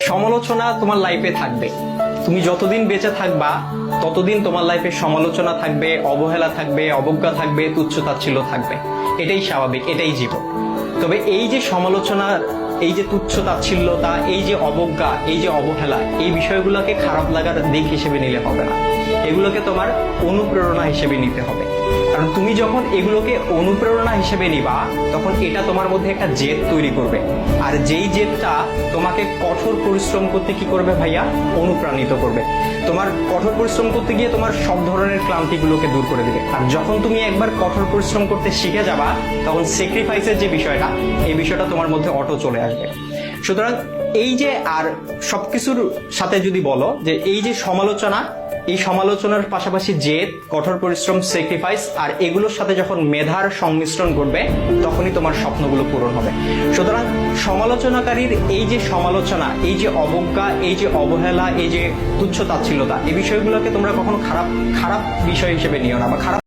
সমালোচনা তোমার লাইফে থাকবে। তুমি যতদিন বেঁচে থাকবা ততদিন তোমার লাইফে সমালোচনা থাকবে, অবহেলা থাকবে, অবজ্ঞা থাকবে, তুচ্ছ-তাচ্ছিল্য থাকবে। এটাই স্বাভাবিক, এটাই জীবন। তবে এই যে সমালোচনা, এই যে তুচ্ছ-তাচ্ছিল্যতা, এই যে অবজ্ঞা, এই যে অবহেলা, এই বিষয়গুলোকে খারাপ লাগার দিক হিসেবে নিলে হবে না। এগুলোকে তোমার অনুপ্রেরণা হিসেবে নিতে হবে। কারণ তুমি যখন এগুলোকে অনুপ্রেরণা হিসেবে নিবা, তখন এটা তোমার মধ্যে একটা জেদ তৈরি করবে। আর যেই জেদটা তোমাকে কঠোর পরিশ্রম করতে কি করবে ভাইয়া? অনুপ্রাণিত করবে। তোমার কঠোর পরিশ্রম করতে গিয়ে তোমার সব ধরনের ক্লান্তিগুলোকে দূর করে দিবে। আর যখন তুমি একবার কঠোর পরিশ্রম করতে শিখে যাবা, তখন স্যাক্রিফাইসের যে বিষয়টা, এই বিষয়টা তোমার মধ্যে অটো চলে আসবে। সুতরাং এই যে, আর সবকিছুর সাথে যদি বলো যে এই যে সমালোচনা, এই সমালোচনার পাশাপাশি জেদ, কঠোর পরিশ্রম, স্যাক্রিফাইস, আর এগুলোর সাথে যখন মেধার সংমিশ্রণ ঘটবে, তখনই তোমার স্বপ্নগুলো পূরণ হবে। সুতরাং সমালোচনাকারীর এই যে সমালোচনা, এই যে অবজ্ঞা, এই যে অবহেলা, এই যে তুচ্ছ-তাচ্ছিল্যতা, এই বিষয়গুলোকে তোমরা কখনো খারাপ বিষয় হিসেবে নিও না, বা খারাপ